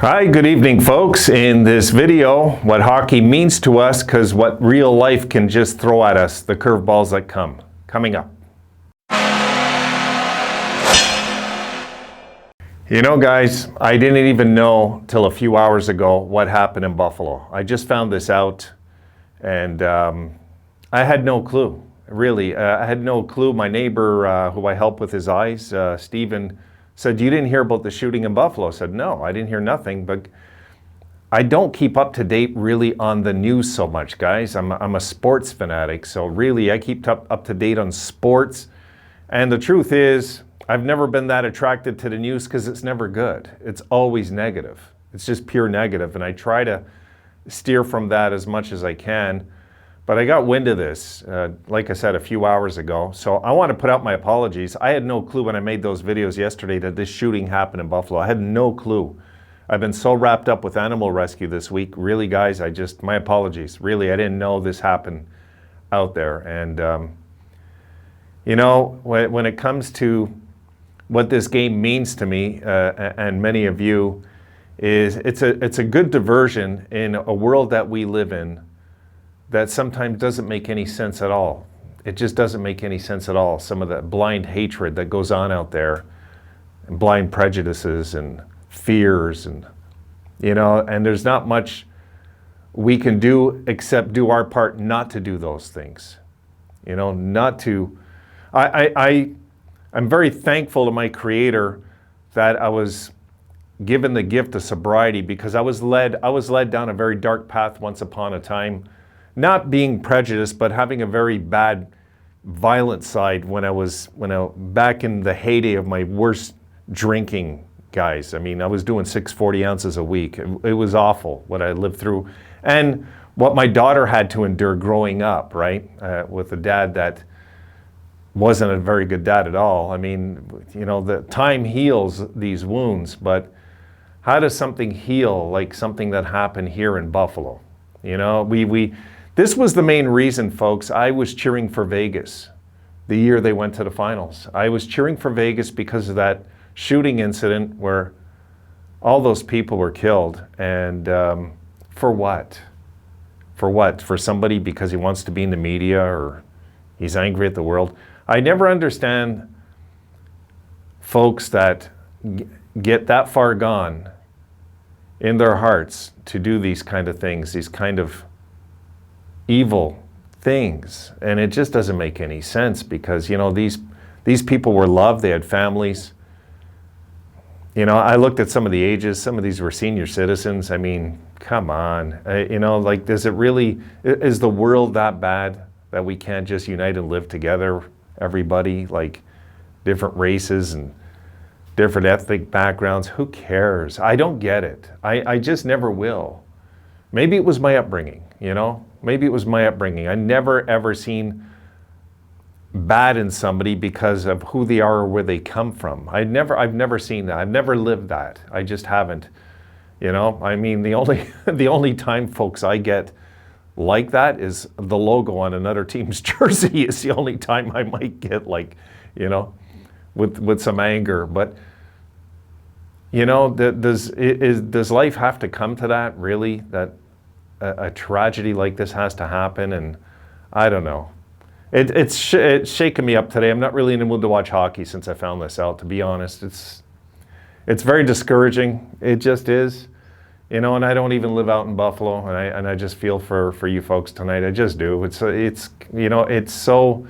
Hi, good evening folks. In this video, what hockey means to us, because what real life can just throw at us, the curveballs that come. Coming up. You know guys, I didn't even know till a few hours ago what happened in Buffalo. I just found this out and I had no clue, really. I had no clue. My neighbor who I help with his eyes, Stephen, said, "You didn't hear about the shooting in Buffalo?" I said, "No, I didn't hear nothing." But I don't keep up to date really on the news so much, guys. I'm a sports fanatic, so really I keep up to date on sports. And the truth is, I've never been that attracted to the news because it's never good. It's always negative. It's just pure negative, and I try to steer from that as much as I can. But I got wind of this, like I said, a few hours ago. So I want to put out my apologies. I had no clue when I made those videos yesterday that this shooting happened in Buffalo. I had no clue. I've been so wrapped up with animal rescue this week. Really, guys, my apologies. Really, I didn't know this happened out there. And, you know, when it comes to what this game means to me, and many of you, is it's a good diversion in a world that we live in that sometimes doesn't make any sense at all. It just doesn't make any sense at all. Some of the blind hatred that goes on out there, and blind prejudices and fears, and you know, and there's not much we can do except do our part not to do those things. You know, not to. I'm very thankful to my Creator that I was given the gift of sobriety, because I was led down a very dark path once upon a time. Not being prejudiced, but having a very bad, violent side when I back in the heyday of my worst drinking, guys. I mean, I was doing 640 ounces a week. It was awful what I lived through, and what my daughter had to endure growing up, right, with a dad that wasn't a very good dad at all. I mean, you know, the time heals these wounds, but how does something heal like something that happened here in Buffalo? You know, this was the main reason, folks. I was cheering for Vegas the year they went to the finals. I was cheering for Vegas because of that shooting incident where all those people were killed. And for what? For what? For somebody because he wants to be in the media or he's angry at the world? I never understand folks that get that far gone in their hearts to do these kind of things, these kind of evil things. And it just doesn't make any sense, because you know, these people were loved, they had families. You know, I looked at some of the ages, some of these were senior citizens. I mean, come on. You know, like, is the world that bad that we can't just unite and live together, everybody, like different races and different ethnic backgrounds? Who cares? I don't get it. I just never will. Maybe it was my upbringing, you know? Maybe it was my upbringing. I never ever seen bad in somebody because of who they are or where they come from. I've never seen that. I've never lived that. I just haven't. You know, I mean, the only time, folks, I get like that is the logo on another team's jersey. Is the only time I might get, like, you know, with some anger. But you know, does life have to come to that, really? That a tragedy like this has to happen? And I don't know. It's shaken me up today. I'm not really in the mood to watch hockey since I found this out, to be honest. It's very discouraging. It just is. You know, and I don't even live out in Buffalo, and I just feel for you folks tonight. I just do. It's you know, it's so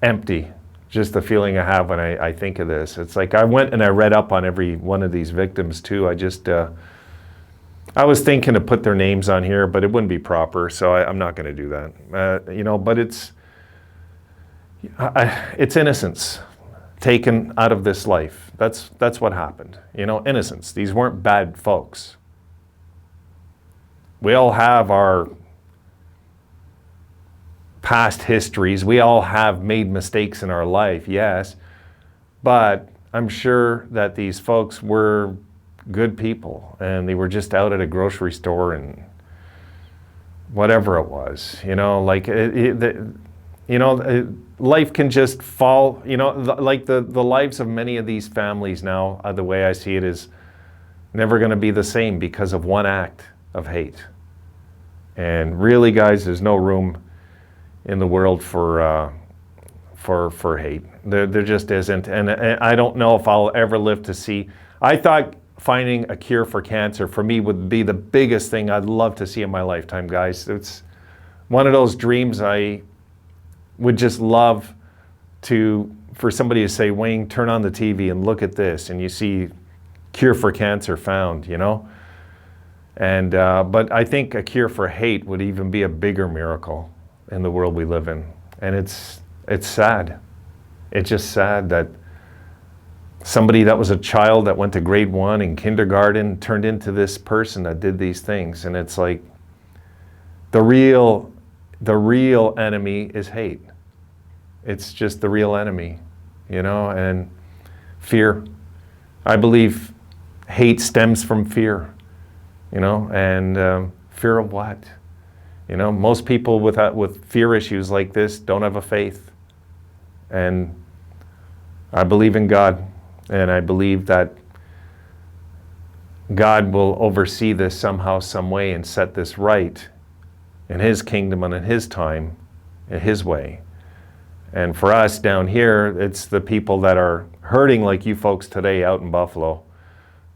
empty, just the feeling I have when I think of this. It's like I went and I read up on every one of these victims too. I was thinking to put their names on here, but it wouldn't be proper, so I'm not going to do that. You know, but it's innocence taken out of this life. That's what happened. You know, innocence. These weren't bad folks. We all have our past histories. We all have made mistakes in our life, yes, but I'm sure that these folks were good people, and they were just out at a grocery store and whatever it was, you know, like you know, life can just fall, you know, like the lives of many of these families now, the way I see it is, never going to be the same because of one act of hate. And really, guys, there's no room in the world for hate. There just isn't. And I don't know if I'll ever live to see. I thought finding a cure for cancer for me would be the biggest thing I'd love to see in my lifetime, guys. It's one of those dreams I would just love for somebody to say, Wayne, turn on the TV and look at this, and you see cure for cancer found, you know? And but I think a cure for hate would even be a bigger miracle in the world we live in. And it's sad. It's just sad that somebody that was a child that went to grade 1 in kindergarten turned into this person that did these things. And it's like the real enemy is hate. It's just the real enemy, you know, and fear. I believe hate stems from fear, you know, and fear of what? You know, most people with fear issues like this don't have a faith. And I believe in God, and I believe that God will oversee this somehow, some way, and set this right in His kingdom and in His time, in His way. And for us down here, it's the people that are hurting like you folks today out in Buffalo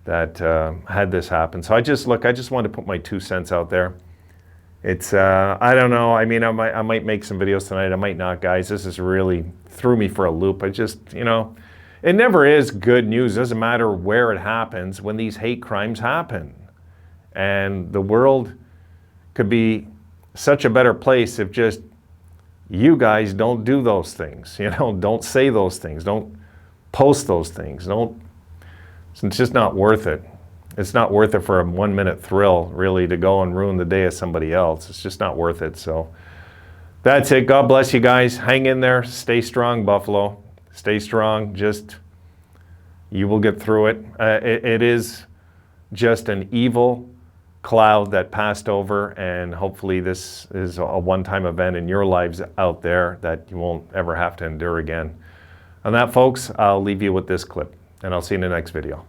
that had this happen. So I just wanted to put my 2 cents out there. It's, I don't know, I mean, I might make some videos tonight, I might not, guys. This is really threw me for a loop. I just, you know, it never is good news. It doesn't matter where it happens when these hate crimes happen. And the world could be such a better place if just you guys don't do those things, you know, don't say those things, don't post those things, it's just not worth it. It's not worth it for a 1-minute thrill, really, to go and ruin the day of somebody else. It's just not worth it. So that's it. God bless you guys. Hang in there. Stay strong, Buffalo. Stay strong. You will get through it. It is just an evil cloud that passed over, and hopefully this is a one-time event in your lives out there that you won't ever have to endure again. On that, folks, I'll leave you with this clip, and I'll see you in the next video.